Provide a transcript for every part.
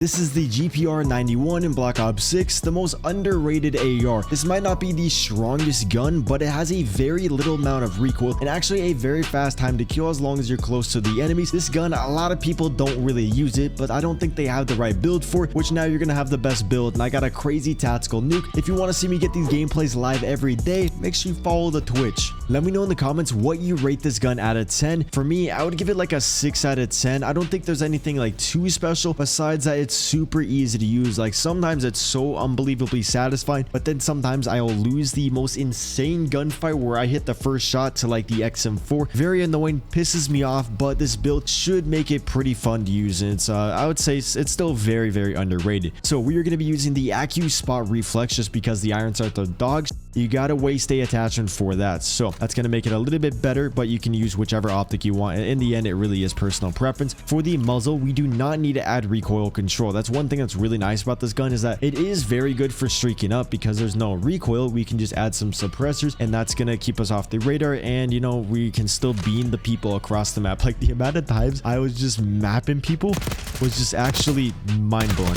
This is the GPR 91 in Black Ops 6, the most underrated AR. This might not be the strongest gun, but it has a very little amount of recoil and actually a very fast time to kill as long as you're close to the enemies. This gun, a lot of people don't really use it, but I don't think they have the right build for it, which now you're gonna have the best build. And I got a crazy tactical nuke. If you want to see me get these gameplays live every day, make sure you follow the Twitch. Let me know in the comments what you rate this gun out of 10. For me, I would give it like a 6 out of 10. I don't think there's anything like too special besides that it's super easy to use. Like sometimes it's so unbelievably satisfying, but then sometimes I'll lose the most insane gunfight where I hit the first shot to like the XM4. Very annoying, pisses me off, but this build should make it pretty fun to use. And it's I would say it's still very underrated. So we are going to be using the Accu Spot Reflex just because the iron sights are dogs. You gotta waste a attachment for that, so that's gonna make it a little bit better, but you can use whichever optic you want. In the end, it really is personal preference. For the muzzle, we do not need to add recoil control. That's one thing that's really nice about this gun, is that it is very good for streaking up because there's no recoil. We can just add some suppressors and that's gonna keep us off the radar, and you know, we can still beam the people across the map. Like the amount of times I was just mapping people was just actually mind-blowing.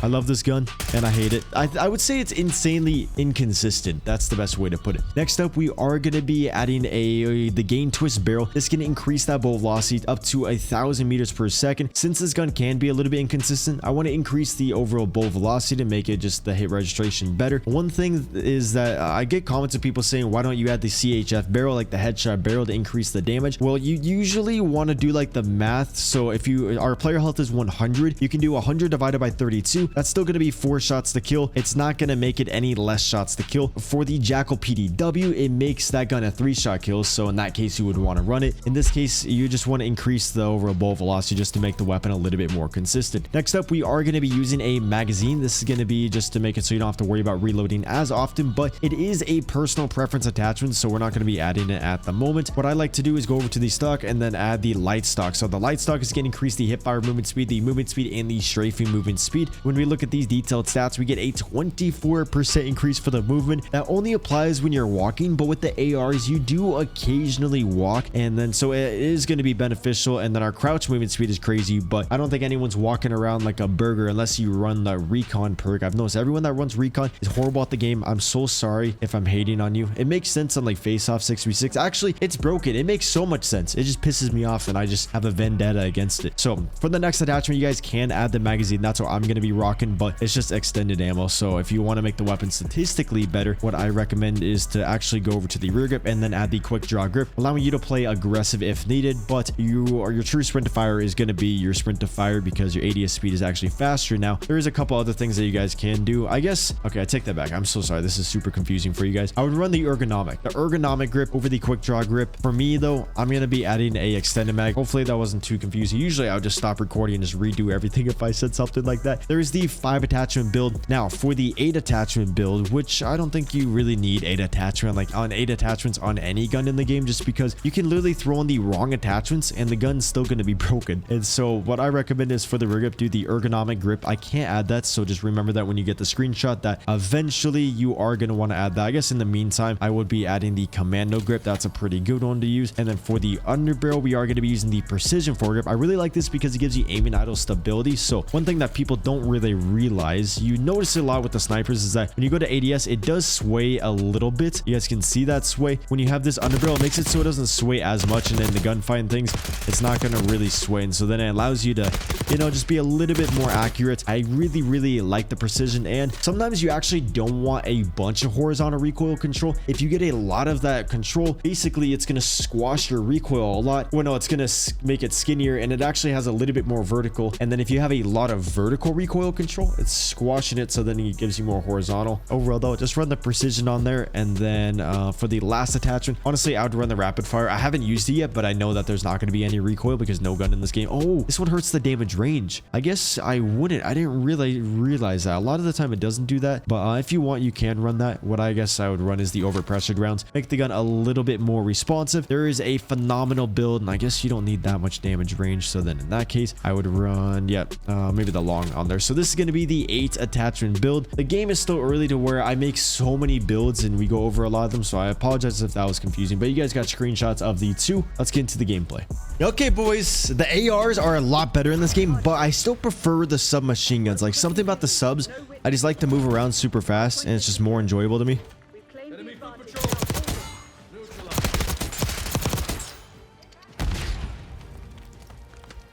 I love this gun and I hate it. I would say it's insanely inconsistent. That's the best way to put it. Next up, we are going to be adding the gain twist barrel. This can increase that bolt velocity up to 1,000 meters per second. Since this gun can be a little bit inconsistent, I want to increase the overall bolt velocity to make it just the hit registration better. One thing is that I get comments of people saying, why don't you add the CHF barrel, like the headshot barrel, to increase the damage? Well, you usually want to do like the math. So if our player health is 100, you can do 100 divided by 32. That's still going to be 4 shots to kill. It's not going to make it any less shots to kill. For the Jackal PDW, it makes that gun a 3-shot kill, so in that case you would want to run it. In this case, you just want to increase the overall bolt velocity just to make the weapon a little bit more consistent. Next up, we are going to be using a magazine. This is going to be just to make it so you don't have to worry about reloading as often, but it is a personal preference attachment, so we're not going to be adding it at the moment. What I like to do is go over to the stock and then add the light stock. So the light stock is going to increase the hipfire movement speed, the movement speed, and the strafing movement speed. When we look at these detailed stats, we get a 24% increase for the movement. That only applies when you're walking, but with the ARs you do occasionally walk, and then so it is going to be beneficial. And then our crouch movement speed is crazy, but I don't think anyone's walking around like a burger unless you run the recon perk. I've noticed everyone that runs recon is horrible at the game. I'm so sorry if I'm hating on you. It makes sense on like face off 6v6. Actually, it's broken. It makes so much sense. It just pisses me off and I just have a vendetta against it. So for the next attachment, you guys can add the magazine. That's what I'm going to be rocking, but it's just extended ammo. So if you want to make the weapon statistically better, what I recommend is to actually go over to the rear grip and then add the quick draw grip, allowing you to play aggressive if needed, but your true sprint to fire is going to be your sprint to fire because your ADS speed is actually faster. Now there is a couple other things that you guys can do, I guess. Okay, I take that back. I'm so sorry, this is super confusing for you guys. I would run the ergonomic grip over the quick draw grip. For me though, I'm going to be adding a extended mag. Hopefully that wasn't too confusing. Usually I would just stop recording and just redo everything if I said something like that. There's the 5 attachment build. Now for the 8 attachment build, which I don't think you really need 8 attachment, like on 8 attachments on any gun in the game, just because you can literally throw in the wrong attachments and the gun's still going to be broken. And so what I recommend is for the rear grip, do the ergonomic grip. I can't add that, so just remember that when you get the screenshot, that eventually you are going to want to add that. I guess in the meantime, I would be adding the commando grip. That's a pretty good one to use. And then for the underbarrel, we are going to be using the precision foregrip. I really like this because it gives you aim and idle stability. So one thing that people don't really realize, you notice a lot with the snipers, is that when you go to ADS, it does sway a little bit. You guys can see that sway. When you have this underbarrel, it makes it so it doesn't sway as much, and then the gunfight and things, it's not going to really sway. And so then it allows you to, you know, just be a little bit more accurate. I really like the precision, and sometimes you actually don't want a bunch of horizontal recoil control. If you get a lot of that control, basically it's going to squash your recoil a lot. Well, no, it's going to make it skinnier, and it actually has a little bit more vertical. And then if you have a lot of vertical recoil control, it's squashing it, so then it gives you more horizontal. Overall though, just run the precision on there. And then for the last attachment, honestly, I would run the rapid fire. I haven't used it yet, but I know that there's not going to be any recoil because no gun in this game. Oh, this one hurts the damage range. I guess I wouldn't. I didn't really realize that. A lot of the time it doesn't do that, but if you want, you can run that. What I guess I would run is the overpressured rounds. Make the gun a little bit more responsive. There is a phenomenal build, and I guess you don't need that much damage range, so then in that case I would run maybe the long on there. So this is going to be the 8 attachment build. The game is still early to where I make so many builds and we go over a lot of them, so I apologize if that was confusing, but you guys got screenshots of the two. Let's get into the gameplay. Okay, boys, the ARs are a lot better in this game, but I still prefer the submachine guns. Like, something about the subs, I just like to move around super fast, and it's just more enjoyable to me.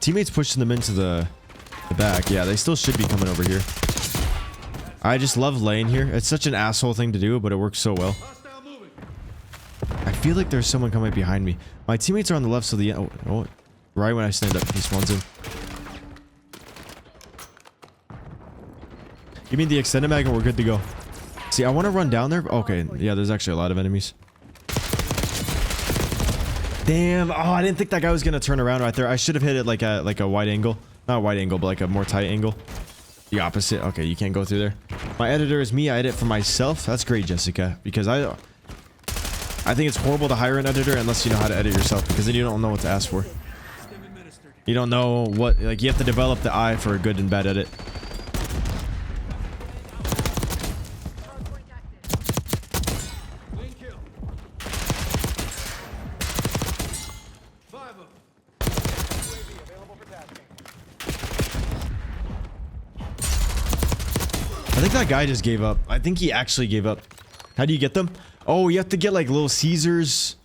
Teammates pushing them into the back. Yeah, they still should be coming over here. I just love laying here. It's such an asshole thing to do, but it works so well. I feel like there's someone coming behind me. My teammates are on the left, so the... Oh, right when I stand up, he spawns in. Give me the extended mag and we're good to go. See, I want to run down there. Okay, yeah, there's actually a lot of enemies. Damn. Oh, I didn't think that guy was going to turn around right there. I should have hit it like a wide angle. Not a wide angle, but like a more tight angle. The opposite. Okay, you can't go through there. My editor is me. I edit for myself. That's great, Jessica. Because I think it's horrible to hire an editor unless you know how to edit yourself. Because then you don't know what to ask for. You don't know what... Like, you have to develop the eye for a good and bad edit. I think that guy just gave up. I think he actually gave up. How do you get them? Oh, you have to get like Little Caesars,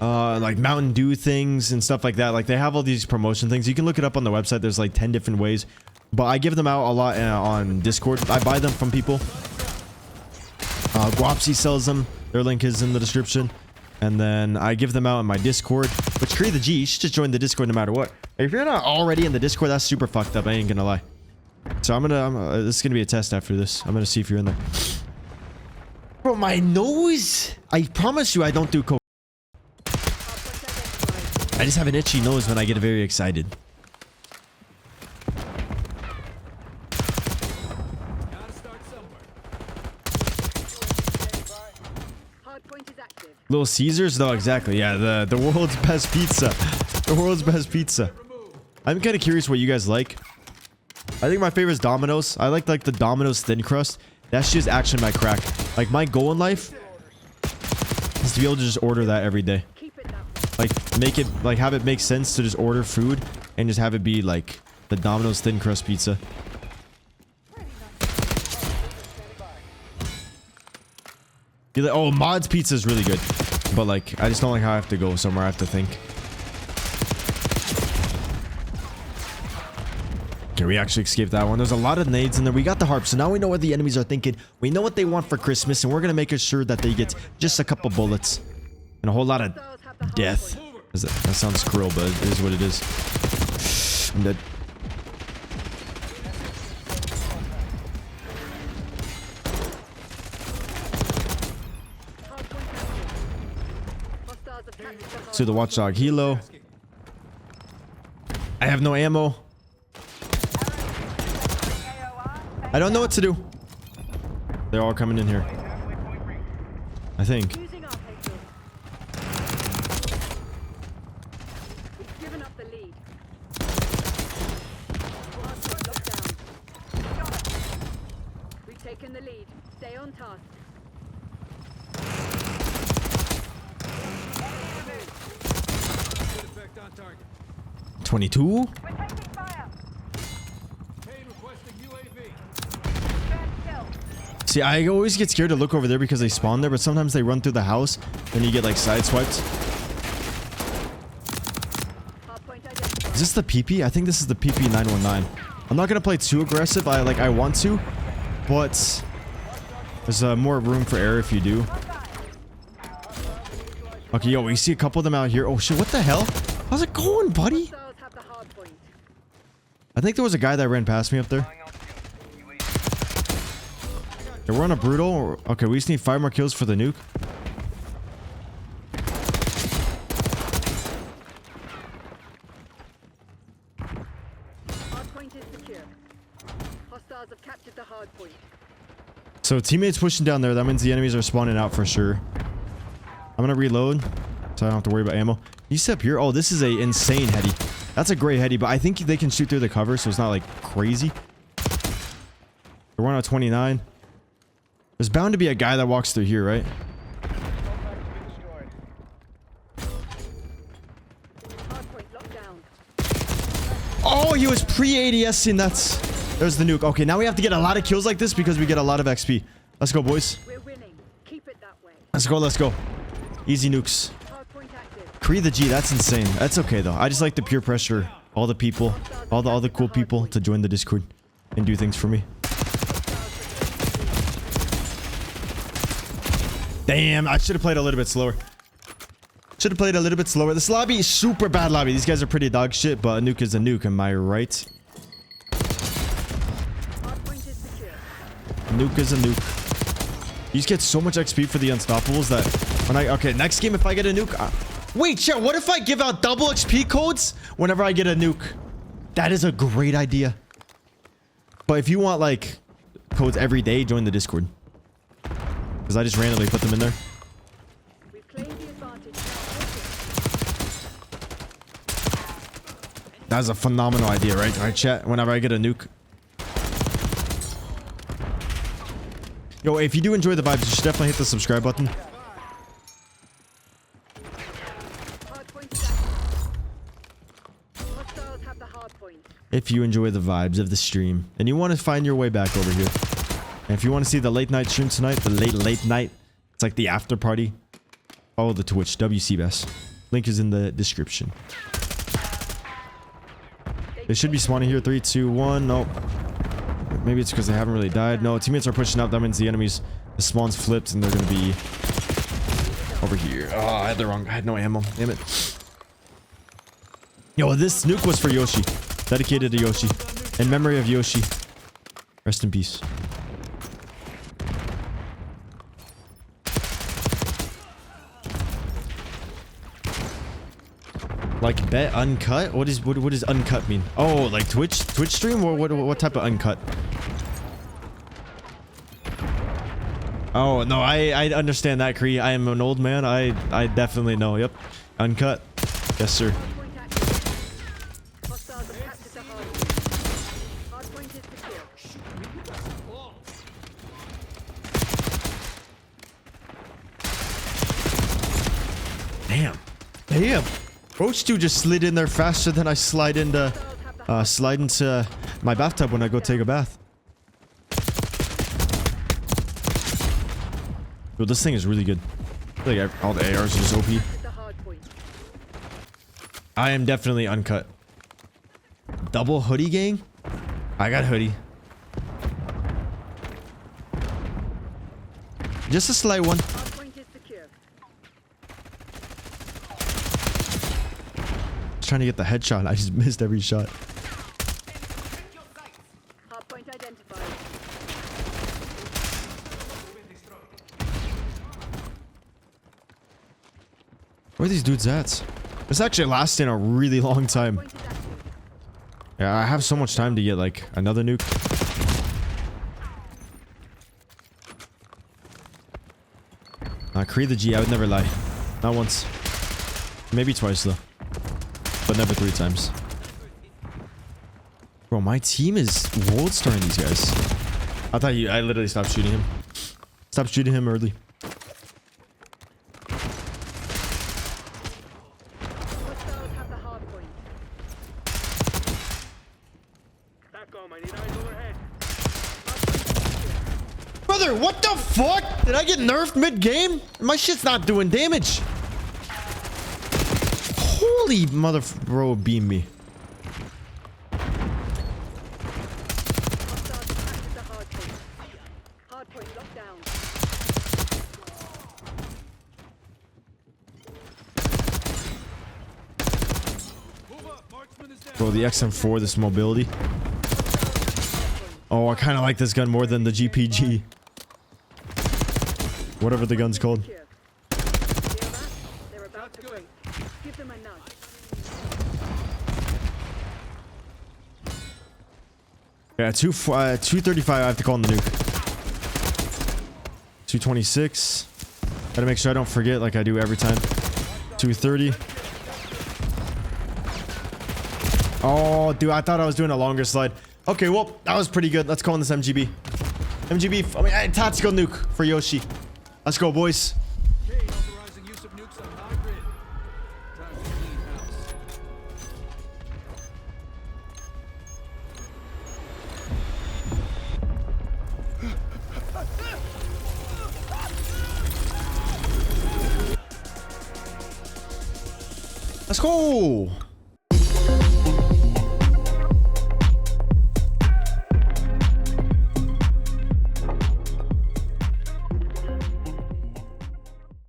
like Mountain Dew things and stuff like that. Like, they have all these promotion things. You can look it up on the website. There's like 10 different ways. But I give them out a lot on Discord. I buy them from people. Guapsy sells them. Their link is in the description. And then I give them out in my Discord. Which, Cree the G, you should just join the Discord no matter what. If you're not already in the Discord, that's super fucked up. I ain't gonna lie. So this is gonna be a test after this. I'm gonna see if you're in there. Bro, my nose. I promise you I don't do coke. I just have an itchy nose when I get very excited. Little Caesars? No, exactly. Yeah, the world's best pizza. The world's best pizza. I'm kind of curious what you guys like. I think my favorite is Domino's. I like the Domino's thin crust. That's just actually my crack. Like, my goal in life is to be able to just order that every day. Like, make it, like, have it make sense to just order food and just have it be like the Domino's thin crust pizza. You're like, oh, Mod's pizza is really good. But like, I just don't like how I have to go somewhere. I have to think. Okay, we actually escaped that one. There's a lot of nades in there. We got the harp, so now we know what the enemies are thinking. We know what they want for Christmas, and we're gonna make sure that they get just a couple bullets and a whole lot of death. That sounds cruel, but it is what it is. I'm dead. To the watchdog helo. I have no ammo. I don't know what to do. They're all coming in here, I think. We've taken the lead. Stay on task. 22? See, I always get scared to look over there because they spawn there, but sometimes they run through the house and you get like sideswiped. Is this the PP? I think this is the PP 919. I'm not gonna play too aggressive. I want to, but there's more room for error if you do. Okay, yo, we see a couple of them out here. Oh shit, what the hell? How's it going, buddy? I think there was a guy that ran past me up there. Yeah, we're on a brutal. Okay, we just need 5 more kills for the nuke. So teammates pushing down there. That means the enemies are spawning out for sure. I'm gonna reload so I don't have to worry about ammo. You step here. Oh, this is a insane heady. That's a great heady, but I think they can shoot through the cover, so it's not like crazy. We're on a 29. There's bound to be a guy that walks through here, right? pre-ADS in that's... There's the nuke. Okay, now we have to get a lot of kills like this because we get a lot of XP. Let's go, boys. We're winning. Keep it that way. Let's go, let's go. Easy nukes. Hardpoint active. Cree the G, that's insane. That's okay, though. I just like the peer pressure. All the people, all the cool people to join the Discord and do things for me. Damn, I should have played a little bit slower. Should have played a little bit slower. This lobby is super bad lobby. These guys are pretty dog shit, but a nuke is a nuke. Am I right? Nuke is a nuke. You just get so much XP for the unstoppables that when I... Okay, next game, if I get a nuke... Wait, chat, what if I give out double XP codes whenever I get a nuke? That is a great idea. But if you want, like, codes every day, join the Discord. Because I just randomly put them in there. We've claimed the advantage. That's a phenomenal idea, right? Alright, chat, whenever I get a nuke. Yo, if you do enjoy the vibes, you should definitely hit the subscribe button. If you enjoy the vibes of the stream and you want to find your way back over here. And if you want to see the late night stream tonight, the late night, it's like the after party. Follow the Twitch, Cbass. Link is in the description. They should be spawning here. 3, 2, 1. Nope. Maybe it's because they haven't really died. No, teammates are pushing up. That means the enemies, the spawn's flipped and they're going to be over here. Oh, I had no ammo. Damn it. Yo, this nuke was for Yoshi. Dedicated to Yoshi. In memory of Yoshi. Rest in peace. Like bet uncut? What does uncut mean? Oh, like Twitch stream? Or what type of uncut? Oh no, I understand that, Cree. I am an old man. I definitely know. Yep. Uncut. Yes, sir. Damn. Damn. Roach 2 just slid in there faster than I slide into my bathtub when I go take a bath. Yo, this thing is really good. I feel like all the ARs are just OP. I am definitely uncut. Double hoodie gang? I got hoodie. Just a slight one. Trying to get the headshot. I just missed every shot. Hardpoint identified. Where are these dudes at? It's actually lasting a really long time. Yeah, I have so much time to get like another nuke. Cree the G, I would never lie. Not once. Maybe twice though. But never 3 times. Bro, my team is world starring these guys. I literally stopped shooting him. Stopped shooting him early. Brother, what the fuck? Did I get nerfed mid-game? My shit's not doing damage. Holy mother, bro, beam me. Bro, the XM4, this mobility. Oh, I kind of like this gun more than the GPG. Whatever the gun's called. Yeah, 235 I have to call in the nuke. 226. Gotta make sure I don't forget like I do every time. 230. Oh, dude, I thought I was doing a longer slide. Okay, well, that was pretty good. Let's call in this MGB. MGB, I mean, tactical nuke for Yoshi. Let's go, boys. Let's go.